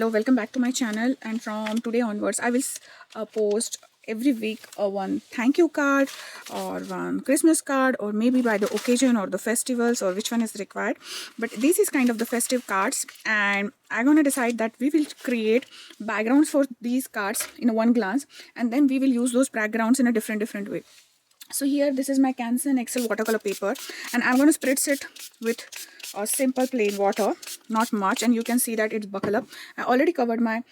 Hello, welcome back to my channel, and from today onwards I will post every week one thank you card or one Christmas card, or maybe by the occasion or the festivals, or which one is required. But this is kind of the festive cards, and I'm gonna decide that we will create backgrounds for these cards in a one glance, and then we will use those backgrounds in a different way. So here, this is my Canson Excel watercolor paper, and I'm going to spritz it with a simple plain water, not much, and you can see that it's buckle up. I already covered my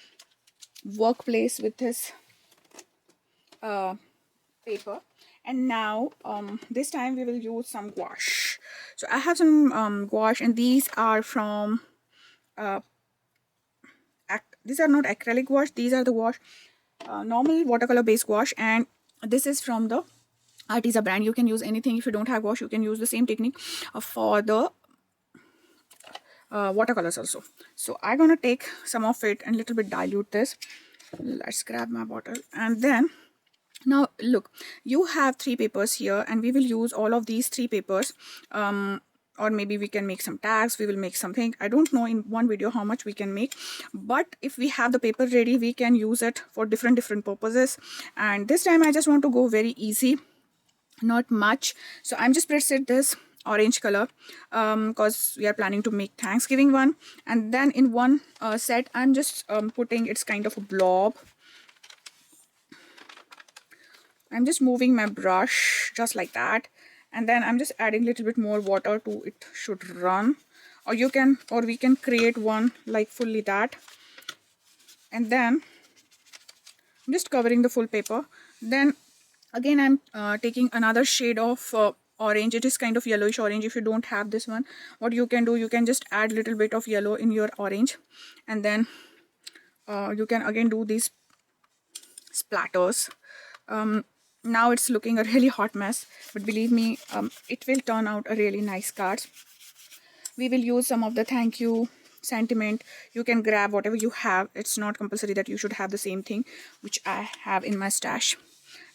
workplace with this paper, and now this time we will use some gouache. So I have some gouache, and these are from these are not acrylic gouache, these are the gouache, normal watercolor based gouache, and this is from the Artisa brand. You can use anything. If you don't have gouache, you can use the same technique for the watercolors also. So I'm gonna take some of it and little bit dilute this. Let's grab my bottle, and then now look, you have three papers here, and we will use all of these three papers, or maybe we can make some tags, we will make something. I don't know in one video how much we can make, but if we have the paper ready, we can use it for different purposes. And this time I just want to go very easy, not much. So I'm just pressing this orange color because we are planning to make Thanksgiving one, and then in one set I'm just putting, it's kind of a blob. I'm just moving my brush just like that, and then I'm just adding a little bit more water to it, should run, or you can, or we can create one like fully that. And then I'm just covering the full paper. Then again I'm taking another shade of orange. It is kind of yellowish orange. If you don't have this one, what you can do, you can just add little bit of yellow in your orange, and then you can again do these splatters. Now it's looking a really hot mess, but believe me, it will turn out a really nice card. We will use some of the thank you sentiment. You can grab whatever you have. It's not compulsory that you should have the same thing, which I have in my stash.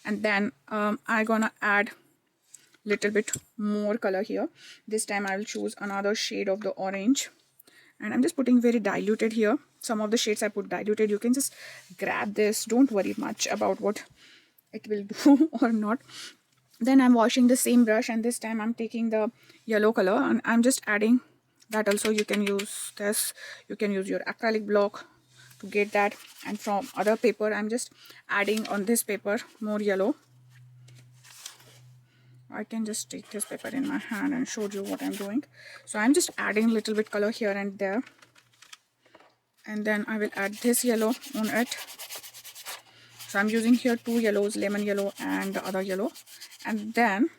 And then I'm gonna add little bit more color here. This time I will choose another shade of the orange, and I'm just putting very diluted here. Some of the shades I put diluted. You can just grab this, don't worry much about what it will do or not. Then I'm washing the same brush, and this time I'm taking the yellow color, and I'm just adding that also. You can use this, you can use your acrylic block to get that, and from other paper I'm just adding on this paper more yellow. I can just take this paper in my hand and show you what I'm doing. So I'm just adding a little bit color here and there, and then I will add this yellow on it. So I'm using here two yellows, lemon yellow and the other yellow. And then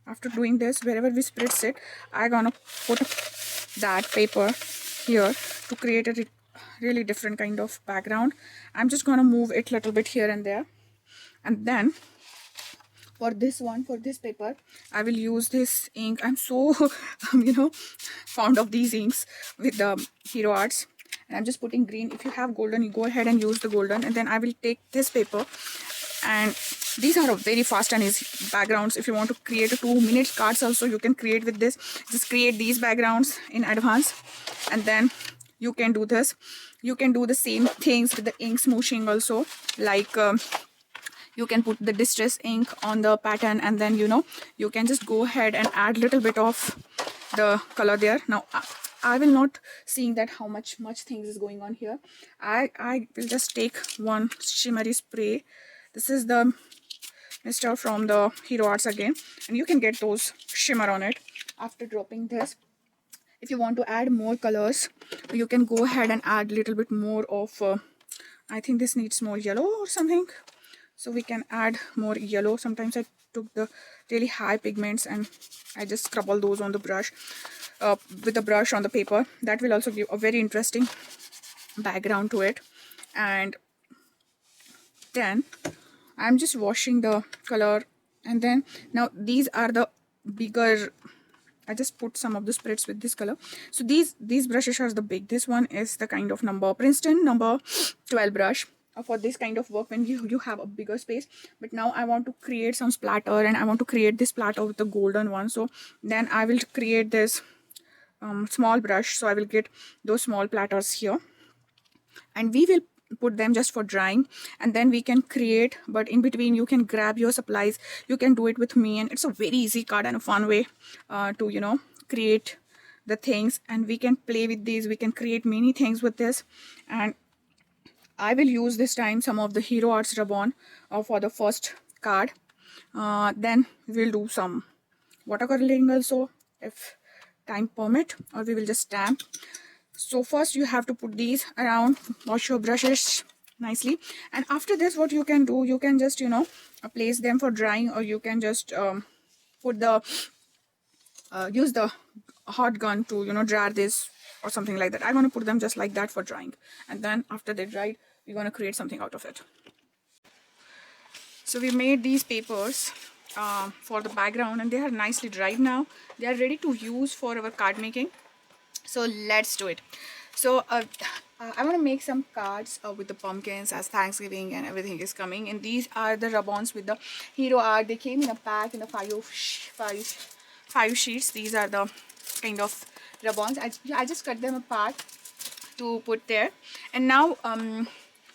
after doing this, wherever we spritz it, I'm gonna put that paper here to create a really different kind of background. I'm just gonna move it a little bit here and there. And then for this one, for this paper, I will use this ink. I'm so fond of these inks with the Hero Arts, and I'm just putting green. If you have golden, you go ahead and use the golden. And then I will take this paper, and these are very fast and easy backgrounds. If you want to create a 2-minute cards also, you can create with this. Just create these backgrounds in advance, and then you can do this. You can do the same things with the ink smooshing also, like you can put the distress ink on the pattern, and then you can just go ahead and add little bit of the color there. Now I will not seeing that how much things is going on here. I will just take one shimmery spray. This is the mister from the Hero Arts again, and you can get those shimmer on it after dropping this. If you want to add more colors, you can go ahead and add a little bit more of I think this needs more yellow or something, so we can add more yellow. Sometimes I took the really high pigments and I just scrub all those on the brush, with the brush on the paper. That will also give a very interesting background to it. And then I'm just washing the color, and then now these are the bigger. I just put some of the spreads with this color. So these brushes are the big. This one is the kind of Princeton number 12 brush for this kind of work when you have a bigger space. But now I want to create some splatter, and I want to create this splatter with the golden one. So then I will create this small brush. So I will get those small platters here, and we will put them just for drying, and then we can create. But in between you can grab your supplies, you can do it with me, and it's a very easy card and a fun way to create the things. And we can play with these, we can create many things with this. And I will use this time some of the Hero Arts ribbon for the first card. Then we'll do some watercoloring also if time permit, or we will just stamp. So first you have to put these around, wash your brushes nicely, and after this what you can do, you can just place them for drying, or you can just put the use the hot gun to dry this or something like that. I'm going to put them just like that for drying, and then after they dried we're going to create something out of it. So we made these papers for the background, and they are nicely dried now. They are ready to use for our card making. So let's do it. So I want to make some cards with the pumpkins, as Thanksgiving and everything is coming. And these are the ribbons with the Hero Art. They came in a pack in a five sheets. These are the kind of ribbons. I just cut them apart to put there. And now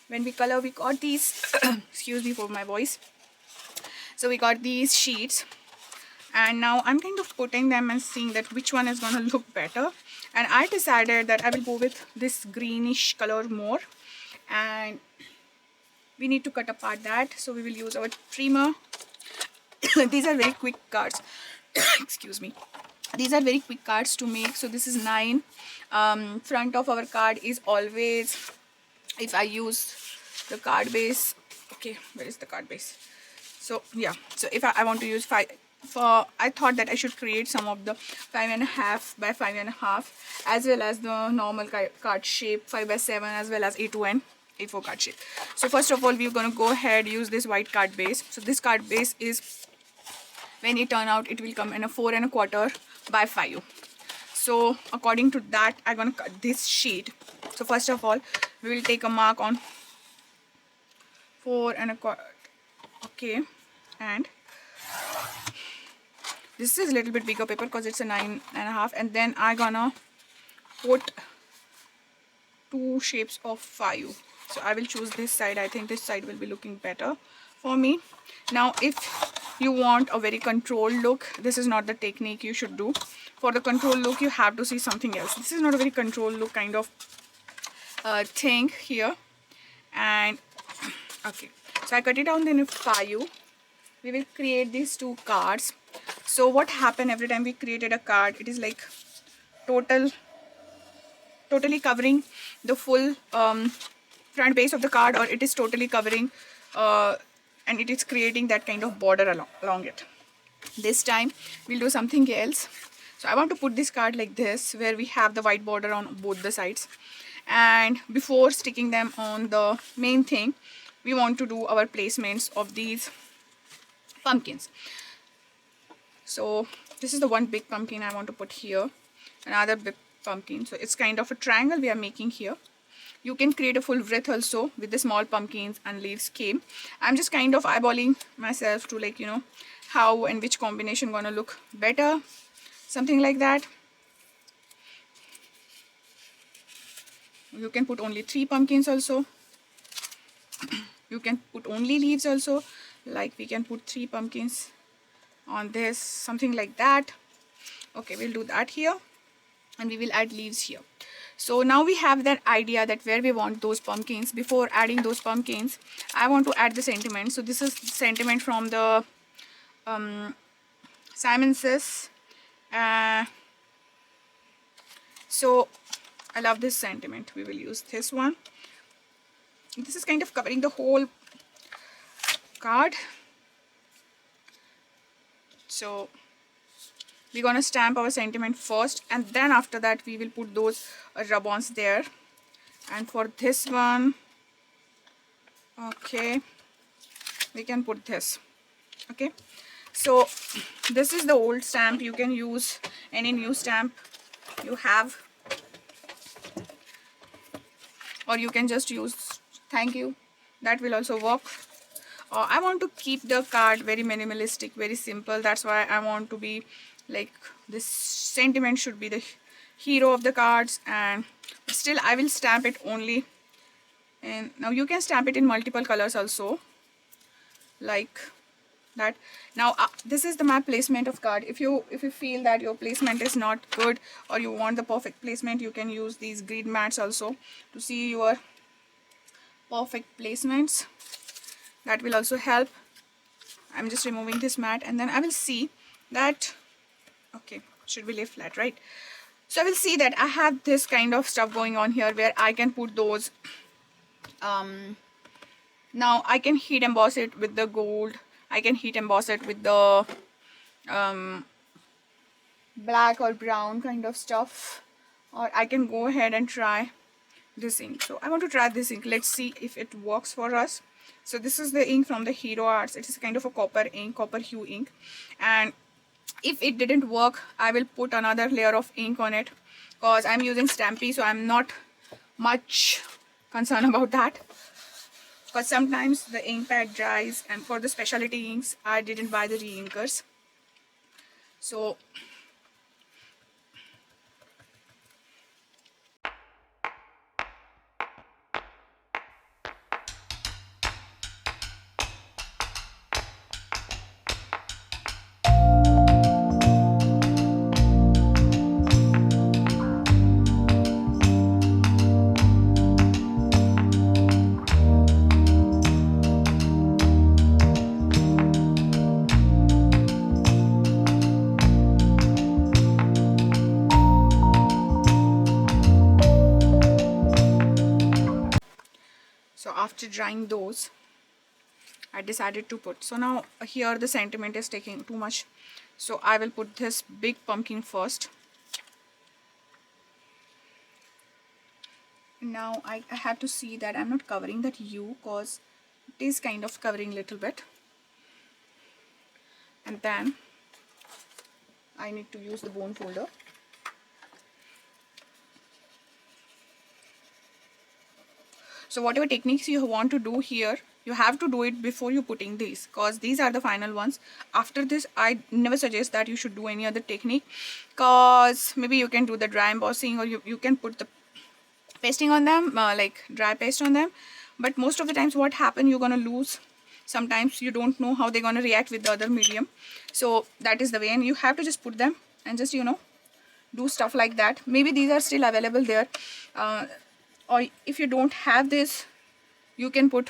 when we color, we got these excuse me for my voice. So we got these sheets, and now I'm kind of putting them and seeing that which one is going to look better. And I decided that I will go with this greenish color more, and we need to cut apart that. So we will use our trimmer. These are very quick cards. Excuse me. These are very quick cards to make. So this is 9. Front of our card is always, if I use the card base, okay, where is the card base? So yeah, so if I want to use 5, I thought that I should create some of the 5.5 by 5.5, as well as the normal card shape 5 by 7, as well as A2 and A4 card shape. So first of all, we're going to go ahead use this white card base. So this card base is, when it turn out, it will come in a 4.25 by 5. So according to that, I'm going to cut this sheet. So first of all, we will take a mark on 4.25. Okay, and this is a little bit bigger paper because it's a 9.5, and then I'm gonna put 2 shapes of 5. So I will choose this side. I think this side will be looking better for me. Now if you want a very controlled look, this is not the technique you should do. For the controlled look, you have to see something else. This is not a very controlled look kind of thing here. And okay, so I cut it down in 5. We will create these 2 cards. So what happened every time we created a card, it is like totally covering the full front base of the card, or it is totally covering and it is creating that kind of border along it. This time we'll do something else. So I want to put this card like this, where we have the white border on both the sides, and before sticking them on the main thing, we want to do our placements of these pumpkins. So this is the one big pumpkin I want to put here, another big pumpkin. So it's kind of a triangle we are making here. You can create a full wreath also with the small pumpkins and leaves came. I'm just kind of eyeballing myself to, like, how and which combination gonna look better, something like that. You can put only 3 pumpkins also. You can put only leaves also, like we can put 3 pumpkins on this, something like that. Okay, we'll do that here, and we will add leaves here. So now we have that idea that where we want those pumpkins. Before adding those pumpkins, I want to add the sentiment. So this is sentiment from the Simon Says. So I love this sentiment. We will use this one. This is kind of covering the whole card. So we're gonna stamp our sentiment first, and then after that we will put those ribbons there. And for this one, okay, we can put this. Okay, so this is the old stamp. You can use any new stamp you have, or you can just use thank you. That will also work. I want to keep the card very minimalistic, very simple. That's why I want to be like, this sentiment should be the hero of the cards, and still I will stamp it only And now you can stamp it in multiple colors also, like that. Now this is the map placement of card. If you feel that your placement is not good or you want the perfect placement, you can use these grid mats also to see your perfect placements. That will also help. I'm just removing this mat, and then I will see that, okay, should be lay flat, right? So I will see that I have this kind of stuff going on here where I can put those now I can heat emboss it with the gold, I can heat emboss it with the black or brown kind of stuff, or I can go ahead and try this ink. So I want to try this ink. Let's see if it works for us. So this is the ink from the Hero Arts. It is kind of a copper ink, copper hue ink, and if it didn't work, I will put another layer of ink on it, because I'm using Stampy, so I'm not much concerned about that, because sometimes the ink pad dries, and for the specialty inks I didn't buy the re-inkers. So after drying those, I decided to put, so now here the sentiment is taking too much, so I will put this big pumpkin first. Now I have to see that I'm not covering that U, because it is kind of covering a little bit, and then I need to use the bone folder. So whatever techniques you want to do here, you have to do it before you putting these, because these are the final ones. After this, I never suggest that you should do any other technique, because maybe you can do the dry embossing, or you can put the pasting on them, like dry paste on them. But most of the times what happen, you're gonna lose. Sometimes you don't know how they're gonna react with the other medium. So that is the way, and you have to just put them and just, you know, do stuff like that. Maybe these are still available there, or if you don't have this, you can put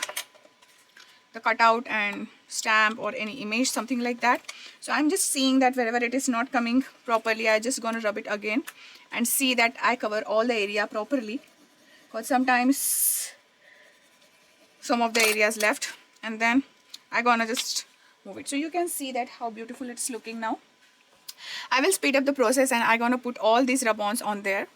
the cutout and stamp or any image, something like that. So I'm just seeing that wherever it is not coming properly, I just gonna rub it again and see that I cover all the area properly, because sometimes some of the areas left, and then I gonna just move it. So you can see that how beautiful it's looking now. I will speed up the process, and I gonna put all these rub-ons on there.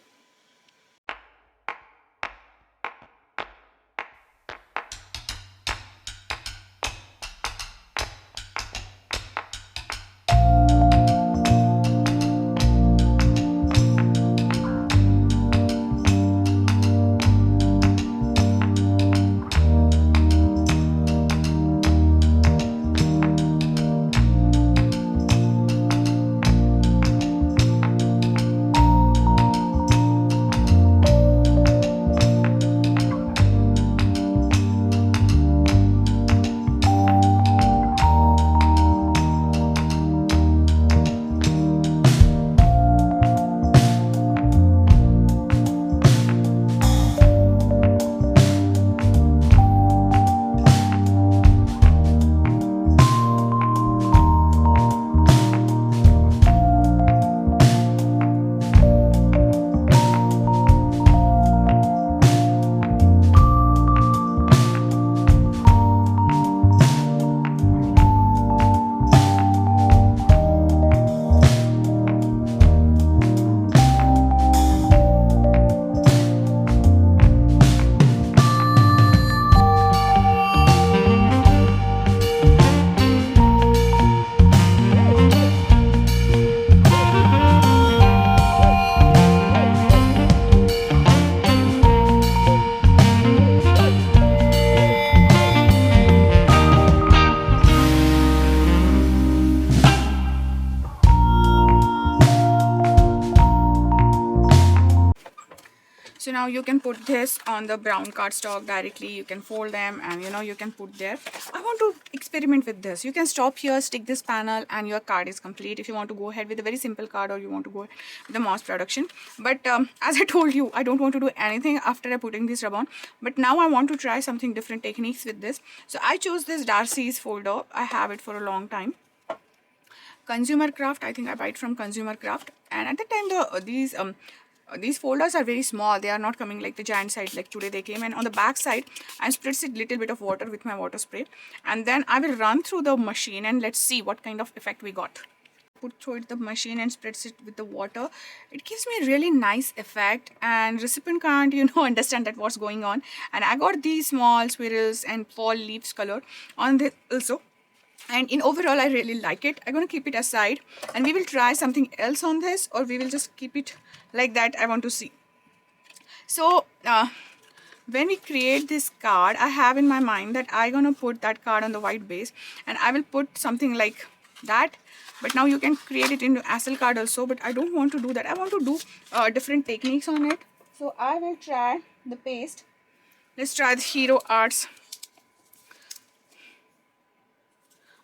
now you can put this on the brown cardstock directly. You can fold them and you can put there. I want to experiment with this. You can stop here, stick this panel, and your card is complete. If you want to go ahead with a very simple card, or you want to go with the mass production. But as I told you, I don't want to do anything after putting this rub on. But now I want to try something different techniques with this. So I chose this Darcy's folder. I have it for a long time. Consumer Craft, I think I buy it from Consumer Craft. And at the time these folders are very small. They are not coming like the giant size like today they came. And on the back side I spritz it little bit of water with my water spray, and then I will run through the machine and let's see what kind of effect we got. Put through it the machine and spritz it with the water. It gives me a really nice effect, and recipient can't understand that what's going on. And I got these small swirls and fall leaves color on this also. And in overall I really like it. I'm going to keep it aside and we will try something else on this, or we will just keep it like that. I want to see. So when we create this card, I have in my mind that I'm going to put that card on the white base, and I will put something like that. But now you can create it into ASL card also, but I don't want to do that. I want to do different techniques on it. So I will try the paste. Let's try the Hero Arts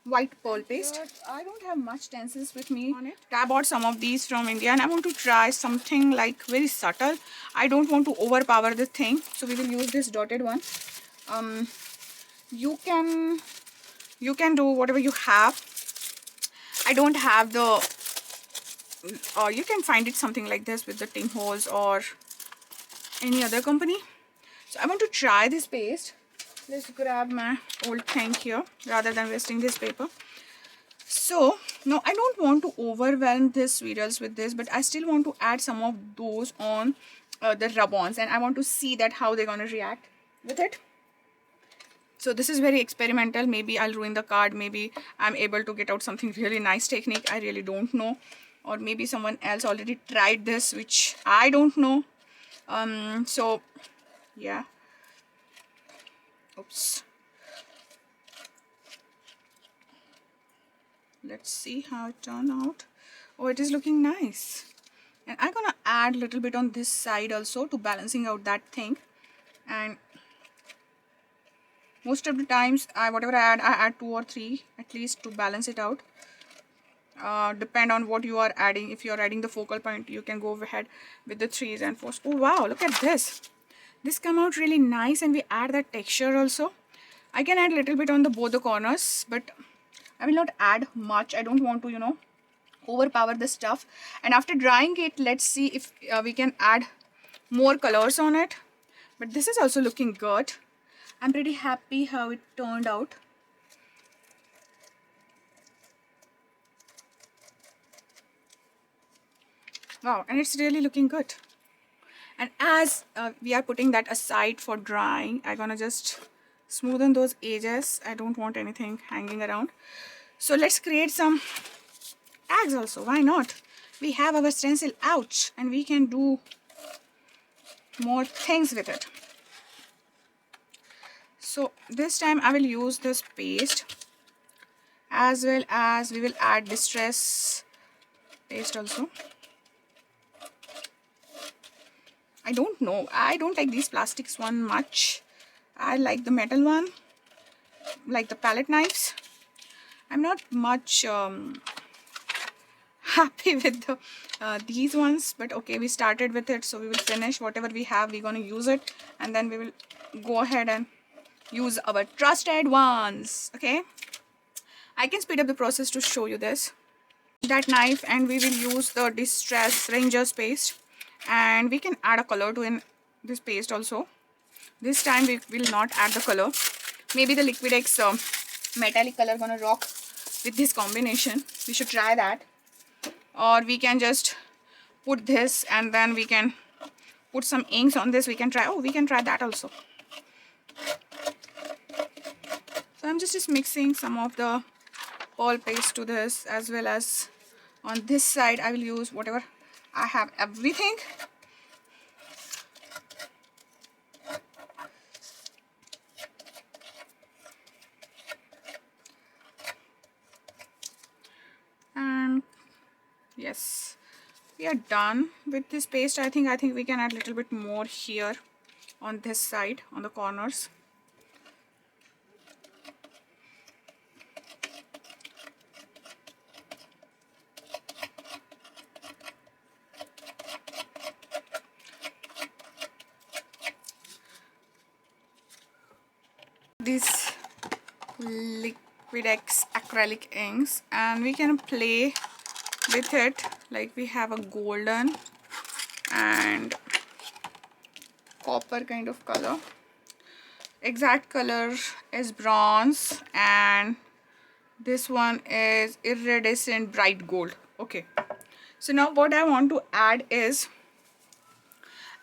white pearl paste. I don't have much stencils with me on it. I bought some of these from India, and I want to try something like very subtle. I don't want to overpower the thing, so we will use this dotted one. You can do whatever you have. I don't have the you can find it something like this with the Tim Holtz or any other company. So I want to try this paste. Let's grab my old thing here rather than wasting this paper. So no, I don't want to overwhelm this swirls with this, but I still want to add some of those on the rub-ons, and I want to see that how they're gonna react with it. So this is very experimental. Maybe I'll ruin the card. Maybe I'm able to get out something really nice technique. I really don't know. Or maybe someone else already tried this, which I don't know. So yeah. Oops. Let's see how it turned out. Oh, it is looking nice. And I'm gonna add a little bit on this side also to balancing out that thing. And most of the times whatever I add 2 or 3 at least to balance it out. Depend on what you are adding. If you are adding the focal point, you can go ahead with the 3s and 4s. Oh wow, look at this. This come out really nice, and we add that texture also. I can add a little bit on both the corners, but I will not add much. I don't want to overpower the stuff. And after drying it, let's see if we can add more colors on it. But this is also looking good. I'm pretty happy how it turned out. Wow, and it's really looking good. And as we are putting that aside for drying, I'm gonna just smoothen those edges. I don't want anything hanging around. So let's create some tags also. Why not? We have our stencil out and we can do more things with it. So this time I will use this paste, as well as we will add distress paste also. I don't know. I don't like these plastics one much. I like the metal one, like the palette knives. I'm not much happy with these ones, but okay, we started with it, so we will finish whatever we have. We're gonna use it, and then we will go ahead and use our trusted ones. Okay, I can speed up the process to show you this. That knife, and we will use the Distress Rangers paste. And we can add a color to in this paste also. This time we will not add the color. Maybe the Liquid X metallic color gonna rock with this combination. We should try that. Or we can just put this and then we can put some inks on this. We can try. Oh, we can try that also. So I'm just mixing some of the pearl paste to this, as well as on this side I will use whatever I have, everything. And yes, we are done with this paste. I think we can add a little bit more here on this side, on the corners. These Liquid acrylic inks, and we can play with it. Like we have a golden and copper kind of color. Exact color is bronze, and this one is iridescent bright gold. Okay, so now what I want to add is,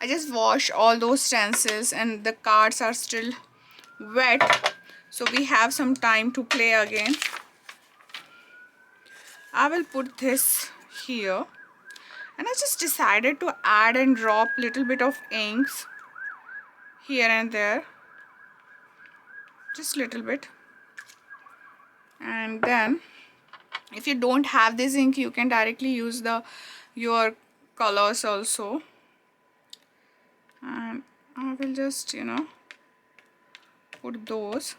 I just wash all those stencils and the cards are still wet, so we have some time to play again. I will put this here, and I just decided to add and drop little bit of inks here and there, just little bit. And then if you don't have this ink, you can directly use your colors also. And I will just, you know, put those,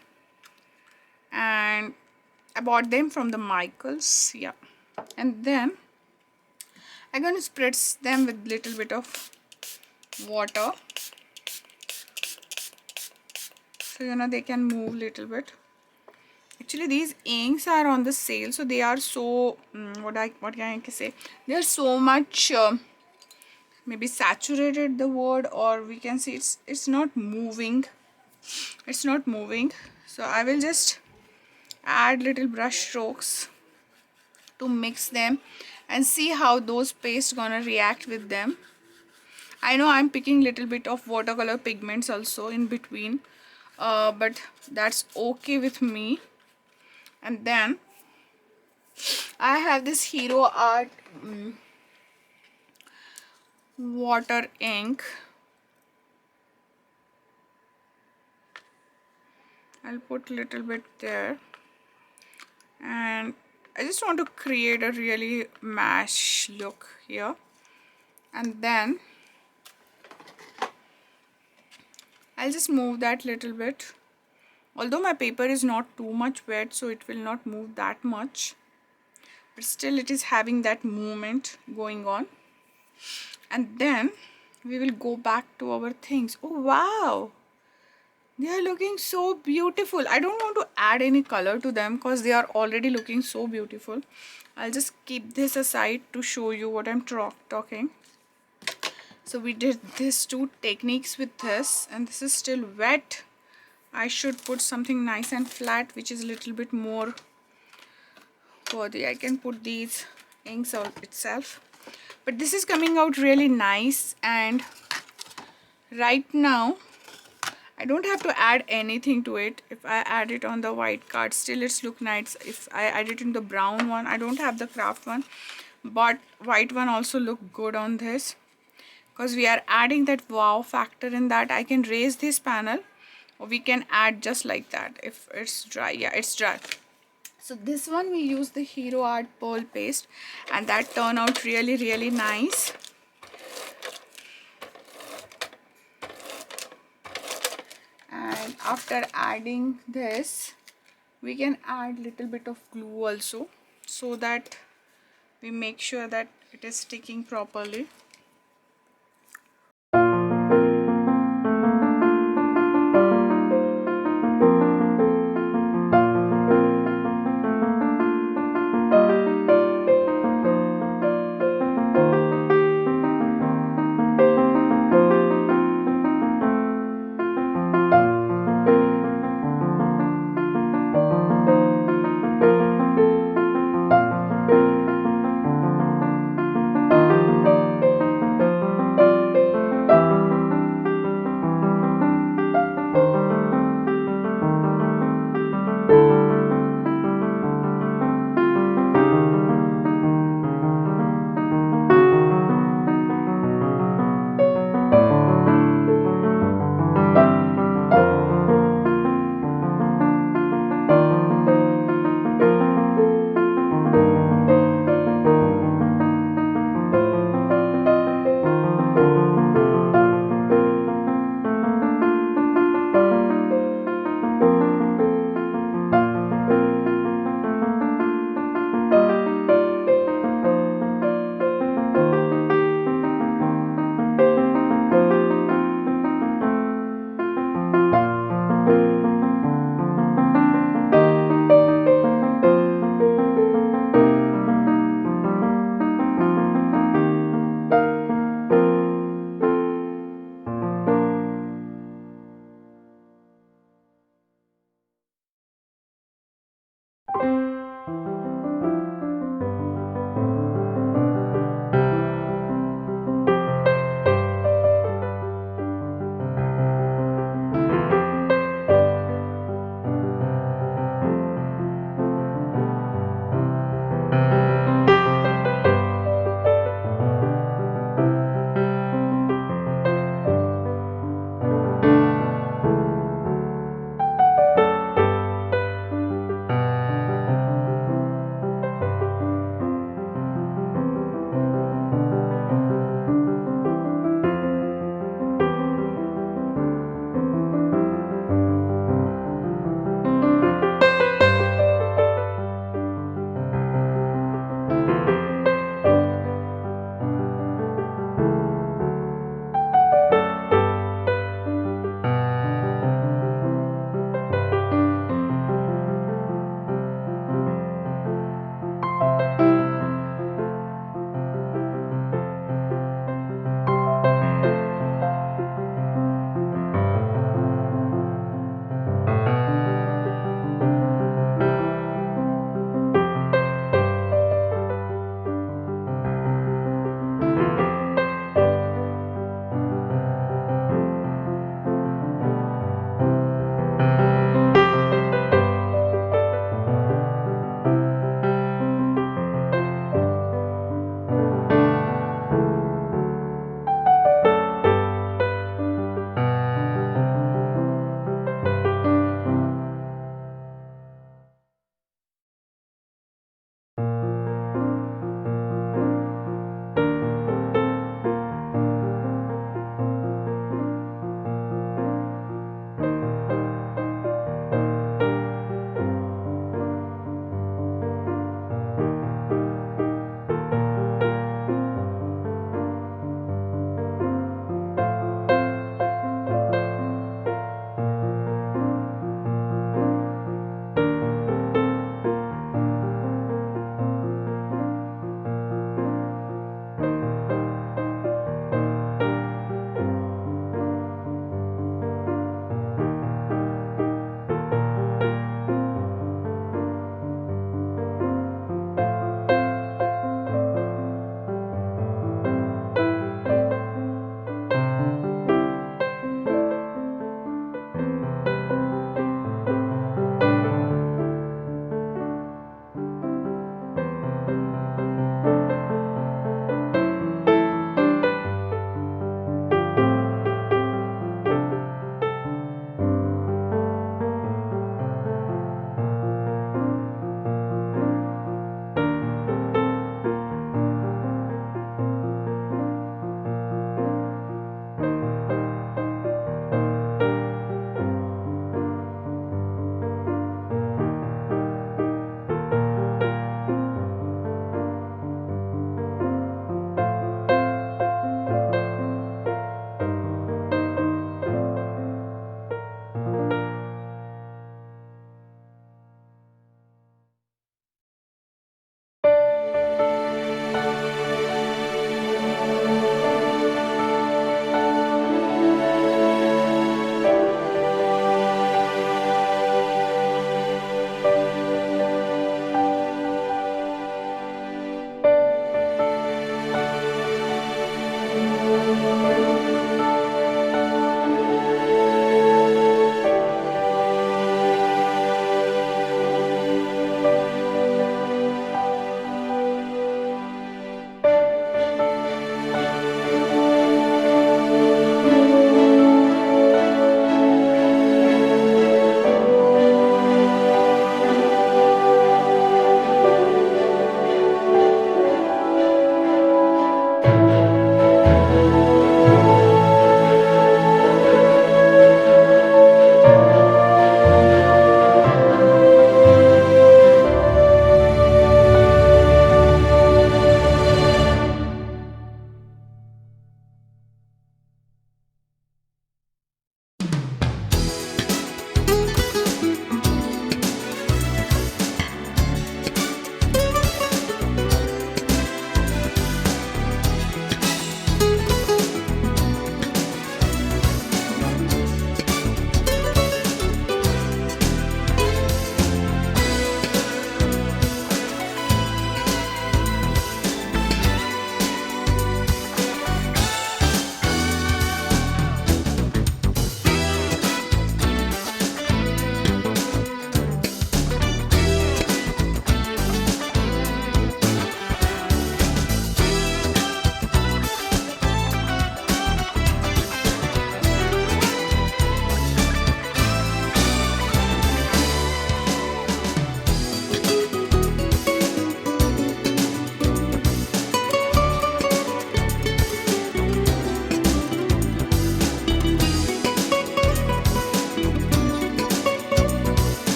and I bought them from the Michaels, yeah. And then I'm going to spritz them with little bit of water, so you know they can move little bit. Actually these inks are on the sale, so they are so what can I say, they are so much maybe saturated, the word, or we can see it's not moving. It's not moving. So I will just add little brush strokes to mix them and see how those pastes gonna react with them. I know I'm picking little bit of watercolor pigments also in between, but that's okay with me. And then I have this Hero Art water ink. I'll put little bit there, and I just want to create a really mash look here. And then I'll just move that little bit, although my paper is not too much wet, so it will not move that much, but still it is having that movement going on. And then we will go back to our things. Oh wow, they are looking so beautiful. I don't want to add any color to them because they are already looking so beautiful. I'll just keep this aside to show you what I'm talking. So we did these two techniques with this, and this is still wet. I should put something nice and flat, which is a little bit more worthy. I can put these inks out itself, but this is coming out really nice. And right now I don't have to add anything to it. If I add it on the white card, still it's look nice. If I add it in the brown one, I don't have the craft one, but white one also look good on this, because we are adding that wow factor in that. I can raise this panel, or we can add just like that if it's dry. Yeah, it's dry. So this one we use the Hero Art pearl paste, and that turned out really nice. And after adding this, we can add little bit of glue also, so that we make sure that it is sticking properly.